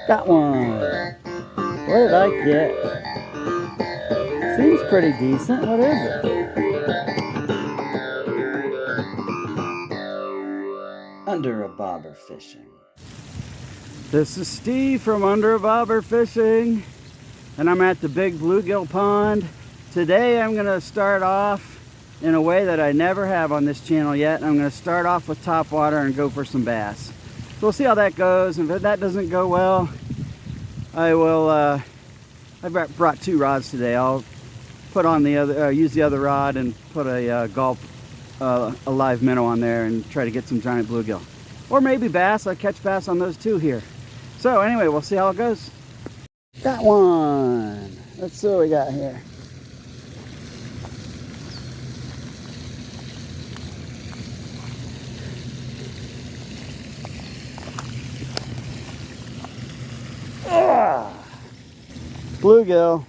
Got one. What did I get? Seems pretty decent. What is it? Under a Bobber Fishing. This is Steve from Under a Bobber Fishing, and I'm at the big bluegill pond. Today I'm going to start off in a way that I never have on this channel yet. I'm going to start off with top water and go for some bass. So we'll see how that goes, and if that doesn't go well, I will, I brought two rods today. I'll put on the other, use the other rod and put a Gulp Alive Minnow on there and try to get some giant bluegill. Or maybe bass. I catch bass on those too here. So anyway, we'll see how it goes. Got one. Let's see what we got here. Bluegill.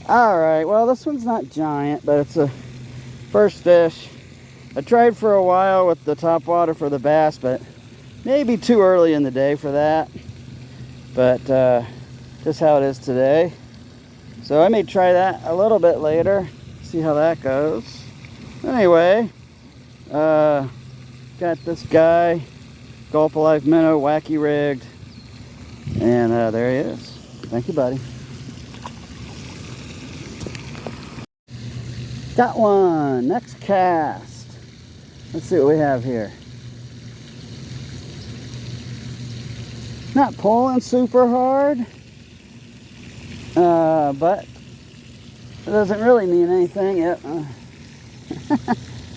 Alright, well this one's not giant, but it's a first fish. I tried for a while with the top water for the bass, but maybe too early in the day for that. But just how it is today. So I may try that a little bit later, see how that goes. Anyway, got this guy, Gulp Alive Minnow, wacky rigged, and there he is. Thank you, buddy. Got one. Next cast. Let's see what we have here. Not pulling super hard, but it doesn't really mean anything yet.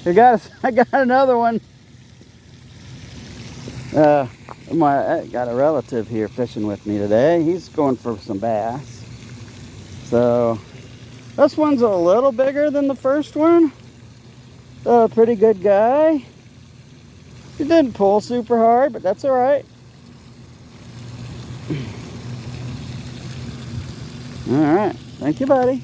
I got another one. I got a relative here fishing with me today. He's going for some bass. So this one's a little bigger than the first one. Pretty good guy. He didn't pull super hard, but that's all right. All right, thank you, buddy.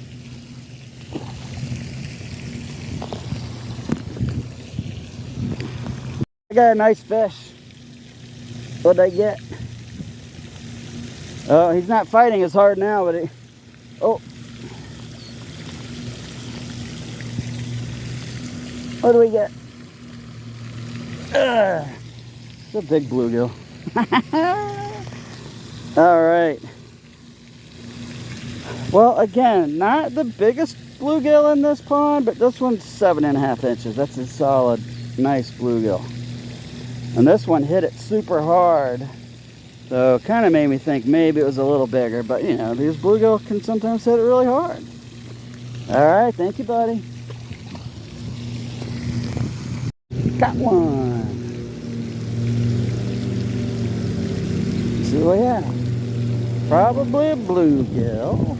I got a nice fish. What'd I get? Oh, he's not fighting as hard now, but he... Oh. What do we get? It's a big bluegill. All right. Well, again, not the biggest bluegill in this pond, but this one's 7.5 inches. That's a solid, nice bluegill. And this one hit it super hard. So it kind of made me think maybe it was a little bigger, but you know, these bluegill can sometimes hit it really hard. All right, thank you, buddy. Got one. Let's see what we have. Probably a bluegill.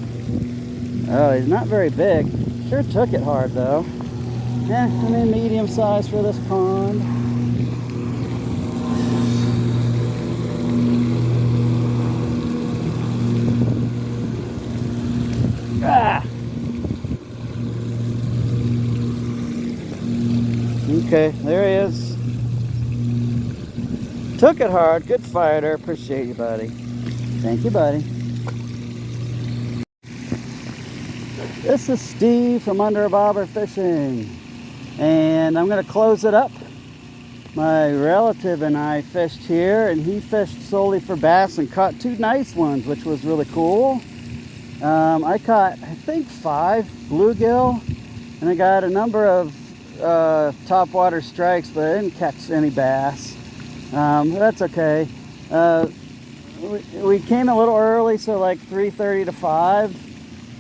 Oh, he's not very big. Sure took it hard though. Yeah, I mean medium size for this pond. Ah! Okay, there he is. Took it hard. Good fighter. Appreciate you, buddy. Thank you, buddy. This is Steve from Under a Bobber Fishing, and I'm going to close it up. My relative and I fished here, and he fished solely for bass and caught two nice ones, which was really cool. I caught, I think, 5 bluegill, and I got a number of topwater strikes, but I didn't catch any bass. That's okay. We came a little early, so like 3:30 to 5.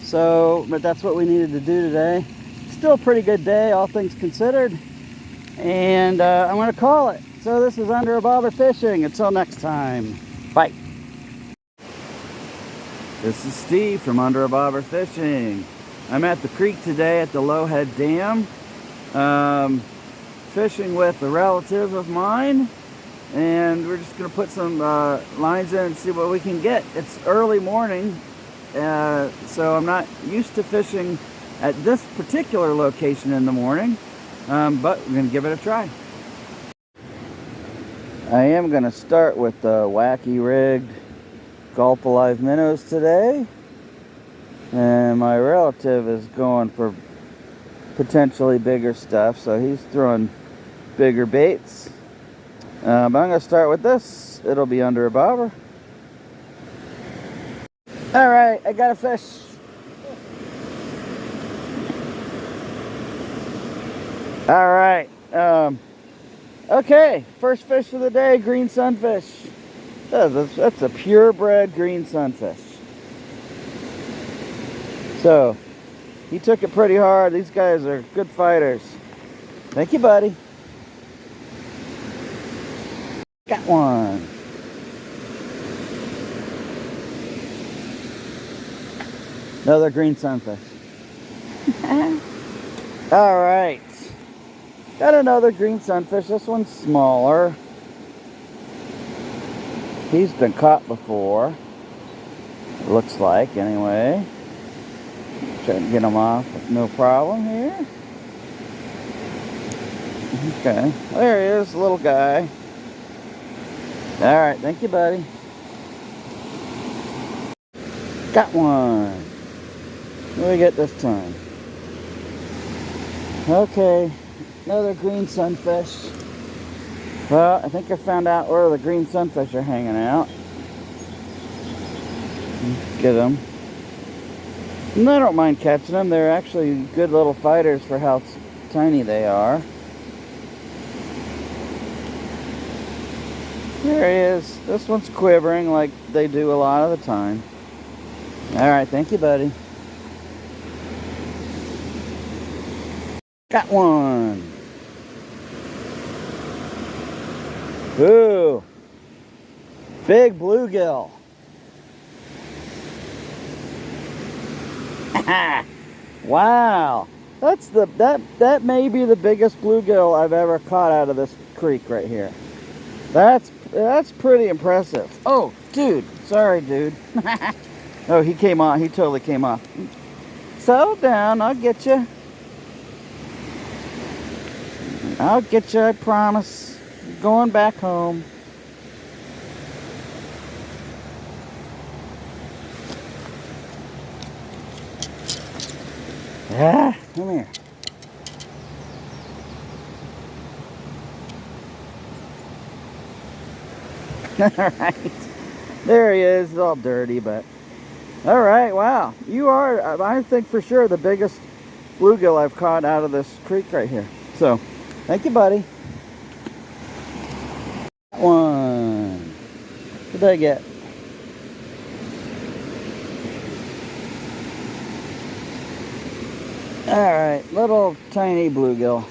So, but that's what we needed to do today. Still a pretty good day, all things considered. And I'm going to call it. So this is Under a Bobber Fishing. Until next time, bye. This is Steve from Under a Bobber Fishing. I'm at the creek today at the Lowhead Dam. Fishing with a relative of mine. And we're just going to put some lines in and see what we can get. It's early morning. So I'm not used to fishing at this particular location in the morning, but we're going to give it a try. I am going to start with the wacky rigged Gulp Alive Minnows today. And my relative is going for potentially bigger stuff, so he's throwing bigger baits. But I'm going to start with this. It'll be under a bobber. Alright, I got a fish. Alright. Okay, first fish of the day, green sunfish. That's a purebred green sunfish. So, he took it pretty hard. These guys are good fighters. Thank you, buddy. Got one. Another green sunfish. Alright. Got another green sunfish. This one's smaller. He's been caught before. Looks like, anyway. Trying to get him off with no problem here. Okay. There he is, little guy. Alright, thank you, buddy. Got one. What do we get this time? Okay. Another green sunfish. Well, I think I found out where the green sunfish are hanging out. Get them. And I don't mind catching them. They're actually good little fighters for how tiny they are. There he is. This one's quivering like they do a lot of the time. Alright, thank you, buddy. Got one. Ooh. Big bluegill. Wow. That may be the biggest bluegill I've ever caught out of this creek right here. That's pretty impressive. Oh, dude. Sorry, dude. Oh, he came off. He totally came off. Settle down. I'll get you. I'll get you, I promise. I'm going back home. Ah, come here. Alright. There he is. He's all dirty, but... Alright, wow. You are, I think for sure, the biggest bluegill I've caught out of this creek right here. So, thank you, buddy. One. What did I get? Alright, little tiny bluegill.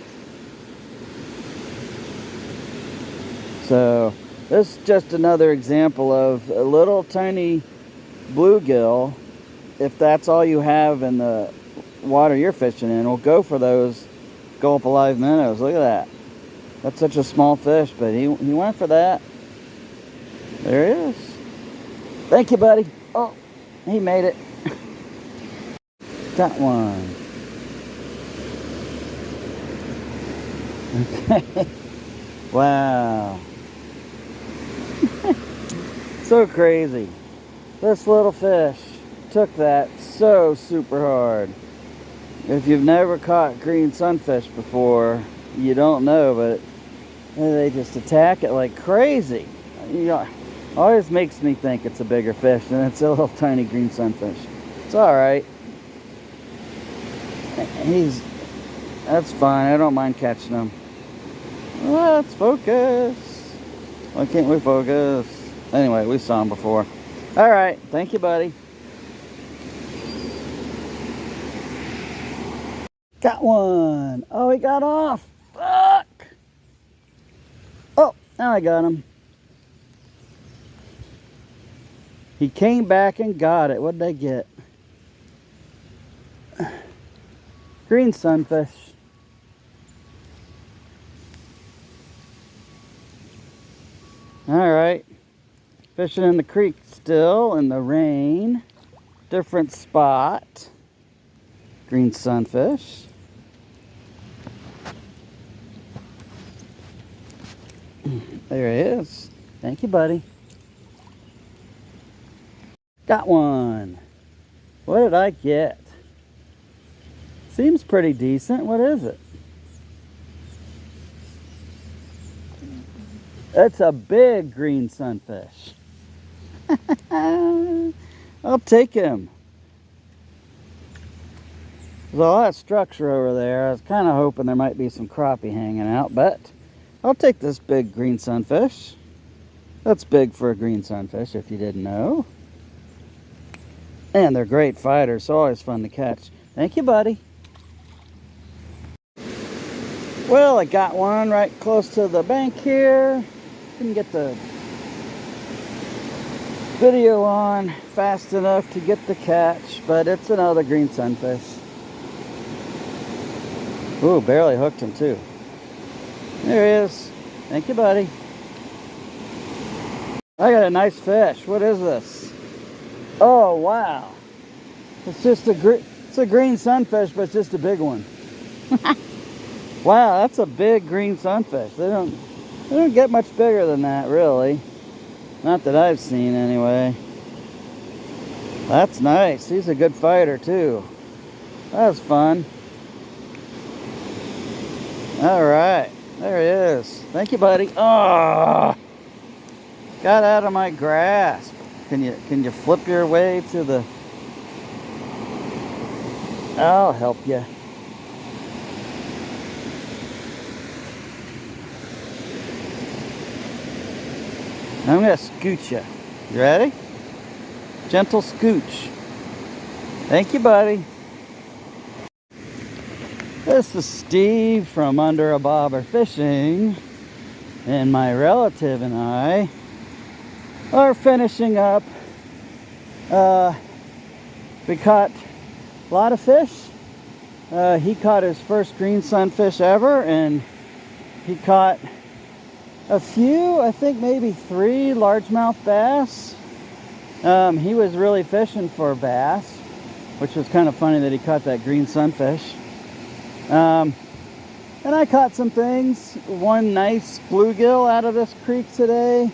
So, this is just another example of a little tiny bluegill. If that's all you have in the water you're fishing in, will go for those Gulp Alive minnows. Look at that. That's such a small fish, but he went for that. There he is. Thank you, buddy. Oh, he made it. Got one. Okay. Wow. So crazy. This little fish took that so super hard. If you've never caught green sunfish before, you don't know, but they just attack it like crazy. You know, always makes me think it's a bigger fish than it's a little tiny green sunfish. It's alright. That's fine. I don't mind catching them. Let's focus. Why can't we focus? Anyway, we saw him before. Alright, thank you, buddy. Got one. Oh, he got off. Fuck. Oh, now I got him. He came back and got it. What did I get? Green sunfish. Alright. Fishing in the creek still in the rain. Different spot. Green sunfish. There he is. Thank you, buddy. Got one. What did I get? Seems pretty decent. What is it? It's a big green sunfish. I'll take him. There's a lot of structure over there. I was kind of hoping there might be some crappie hanging out, but I'll take this big green sunfish. That's big for a green sunfish, if you didn't know. And they're great fighters, so always fun to catch. Thank you, buddy. Well, I got one right close to the bank here. Didn't get the video on fast enough to get the catch, but it's another green sunfish. Ooh, barely hooked him too. There he is. Thank you, buddy. I got a nice fish. What is this? Oh, wow. It's just a green sunfish, but it's just a big one. Wow, that's a big green sunfish. They don't get much bigger than that, really. Not that I've seen, anyway. That's nice. He's a good fighter, too. That was fun. All right. There he is. Thank you, buddy. Oh! Got out of my grasp. Can you flip your way to the... I'll help you. I'm going to scooch you. You ready? Gentle scooch. Thank you, buddy. This is Steve from Under a Bobber Fishing. And my relative and I are finishing up. We caught a lot of fish. He caught his first green sunfish ever, and he caught a few, I think maybe 3 largemouth bass. He was really fishing for bass, which was kind of funny that he caught that green sunfish. And I caught some things. One nice bluegill out of this creek today,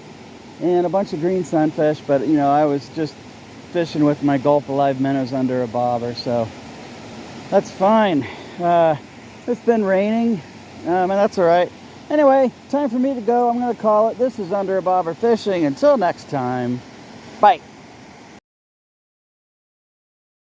and a bunch of green sunfish, but you know, I was just fishing with my Gulp Alive Minnows under a bobber, so that's fine. It's been raining, and that's all right. Anyway, time for me to go. I'm going to call it. This is Under a Bobber Fishing. Until next time, bye.